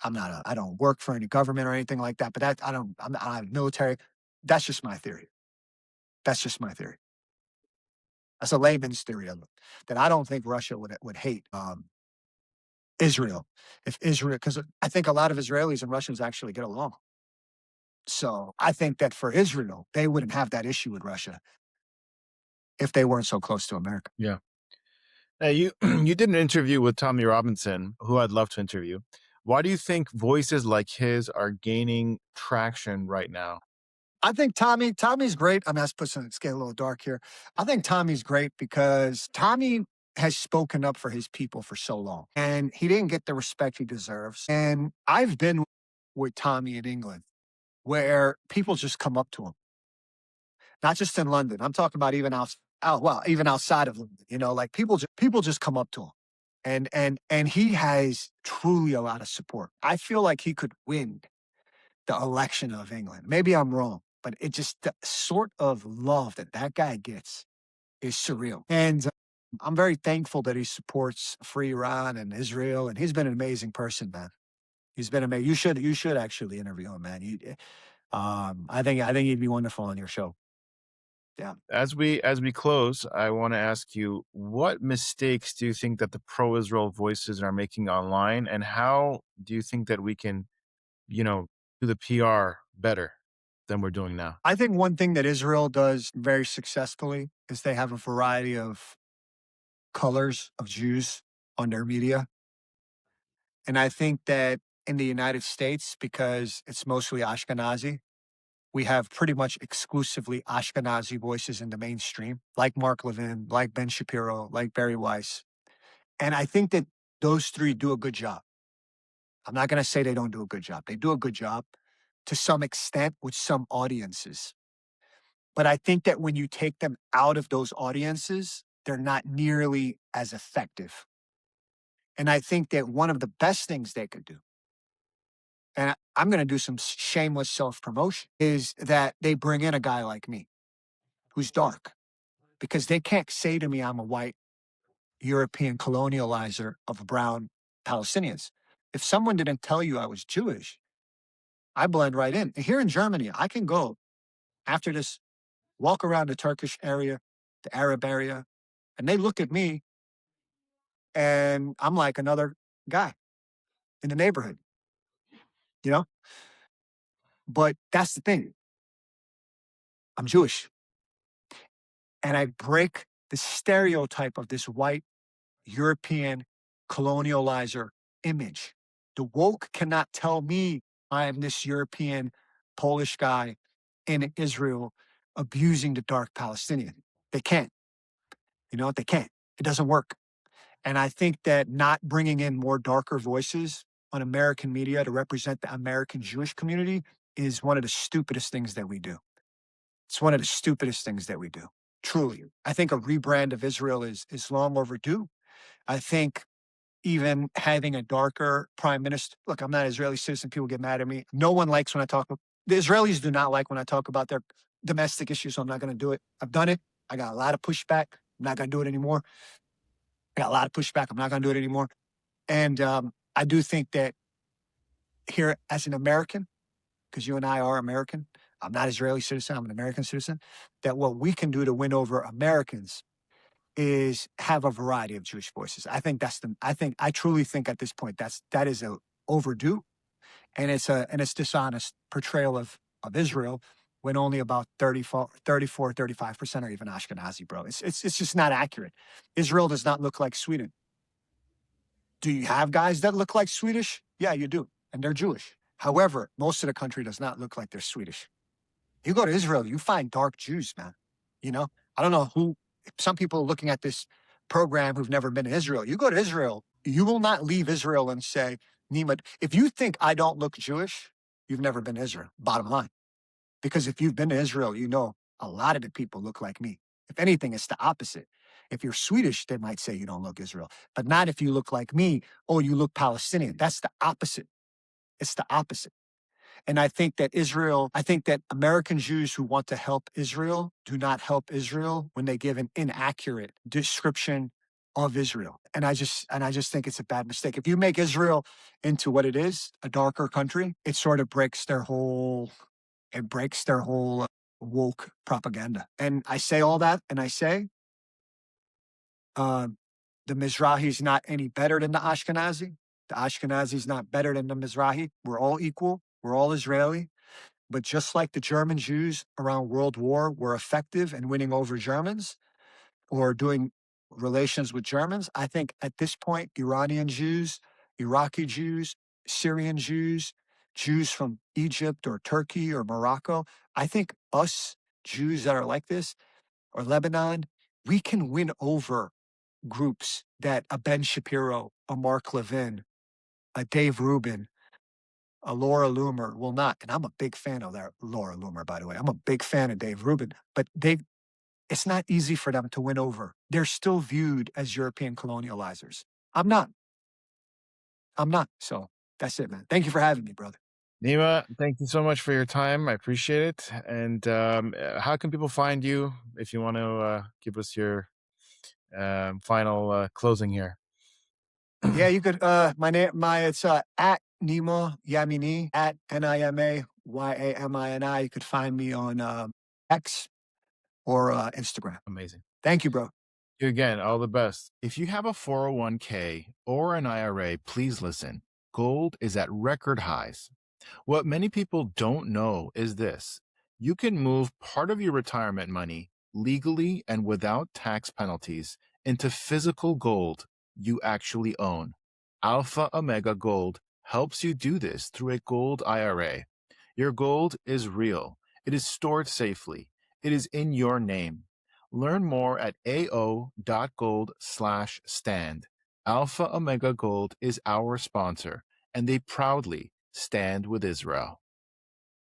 I don't work for any government or anything like that, but I'm not military. That's just my theory. That's just my theory. That's a layman's theory of it. That I don't think Russia would hate Israel if Israel, because I think a lot of Israelis and Russians actually get along. So I think that for Israel, they wouldn't have that issue with Russia if they weren't so close to America. Yeah. Now, you you did an interview with Tommy Robinson, who I'd love to interview. Why do you think voices like his are gaining traction right now? I think Tommy's great. I mean, I put some, it's getting a little dark here. I think Tommy's great because Tommy has spoken up for his people for so long and he didn't get the respect he deserves. And I've been with Tommy in England where people just come up to him, not just in London. I'm talking about even even outside of London, like people just come up to him. And he has truly a lot of support. I feel like he could win the election of England. Maybe I'm wrong, but it just the sort of love that guy gets is surreal. And I'm very thankful that he supports free Iran and Israel. And he's been an amazing person, man. He's been amazing. You should actually interview him, man. I think he'd be wonderful on your show. Yeah. As we close, I want to ask you, what mistakes do you think that the pro-Israel voices are making online, and how do you think that we can, you know, do the PR better than we're doing now? I think one thing that Israel does very successfully is they have a variety of colors of Jews on their media. And I think that in the United States, because it's mostly Ashkenazi, we have pretty much exclusively Ashkenazi voices in the mainstream, like Mark Levin, like Ben Shapiro, like Barry Weiss. And I think that those three do a good job. I'm not going to say they don't do a good job. They do a good job to some extent with some audiences. But I think that when you take them out of those audiences, they're not nearly as effective. And I think that one of the best things they could do, and I'm going to do some shameless self promotion, is that they bring in a guy like me who's dark because they can't say to me I'm a white European colonializer of brown Palestinians. If someone didn't tell you I was Jewish, I blend right in. And here in Germany, I can go after this, walk around the Turkish area, the Arab area, and they look at me and I'm like another guy in the neighborhood, you know? But that's the thing. I'm Jewish. And I break the stereotype of this white European colonializer image. The woke cannot tell me I am this European Polish guy in Israel abusing the dark Palestinian. They can't. They can't. It doesn't work. And I think that not bringing in more darker voices on American media to represent the American Jewish community is one of the stupidest things that we do. It's one of the stupidest things that we do. Truly. I think a rebrand of Israel is long overdue. I think even having a darker prime minister. Look, I'm not an Israeli citizen. People get mad at me. No one likes when I talk. The Israelis do not like when I talk about their domestic issues, so I'm not going to do it. I've done it. I got a lot of pushback. I'm not going to do it anymore. I got a lot of pushback. I'm not going to do it anymore. And I do think that here, as an American, because you and I are American, I'm not Israeli citizen, I'm an American citizen, that what we can do to win over Americans is have a variety of Jewish voices. I truly think at this point that is a overdue, and it's dishonest portrayal of Israel when only about 35% are even Ashkenazi, bro. It's just not accurate. Israel does not look like Sweden. Do you have guys that look like Swedish? Yeah, you do, and they're Jewish. However, most of the country does not look like they're Swedish. You go to Israel, you find dark Jews, man. You know, I don't know who, some people are looking at this program who've never been to Israel. You go to Israel, you will not leave Israel and say, Nima, if you think I don't look Jewish, you've never been to Israel, bottom line. Because if you've been to Israel, you know a lot of the people look like me. If anything, it's the opposite. If you're Swedish, they might say you don't look Israel, but not if you look like me or you look Palestinian. That's the opposite. It's the opposite. And I think that American Jews who want to help Israel do not help Israel when they give an inaccurate description of Israel. And I just think it's a bad mistake. If you make Israel into what it is, a darker country, it sort of breaks their whole woke propaganda. And I say all that, and I say the Mizrahi is not any better than the Ashkenazi. The Ashkenazi is not better than the Mizrahi. We're all equal. We're all Israeli. But just like the German Jews around World War were effective in winning over Germans or doing relations with Germans, I think at this point, Iranian Jews, Iraqi Jews, Syrian Jews, Jews from Egypt or Turkey or Morocco, I think us Jews that are like this, or Lebanon, we can win over groups that a Ben Shapiro, a Mark Levin, a Dave Rubin, a Laura Loomer will not. And I'm a big fan of that Laura Loomer, by the way. I'm a big fan of Dave Rubin, but it's not easy for them to win over. They're still viewed as European colonializers. I'm not. I'm not. So that's it, man. Thank you for having me, brother. Nima, thank you so much for your time. I appreciate it. And how can people find you if you want to give us your final closing here? Yeah, you could it's at Nima Yamini at NIMAYAMINI. You could find me on X or Instagram. Amazing. Thank you, bro. You again, all the best. If you have a 401k or an IRA, please listen. Gold is at record highs. What many people don't know is this: you can move part of your retirement money legally and without tax penalties into physical gold you actually own. Alpha Omega Gold helps you do this through a gold IRA. Your gold is real, it is stored safely, it is in your name. Learn more at ao.gold/stand. Alpha Omega Gold is our sponsor, and they proudly stand with Israel.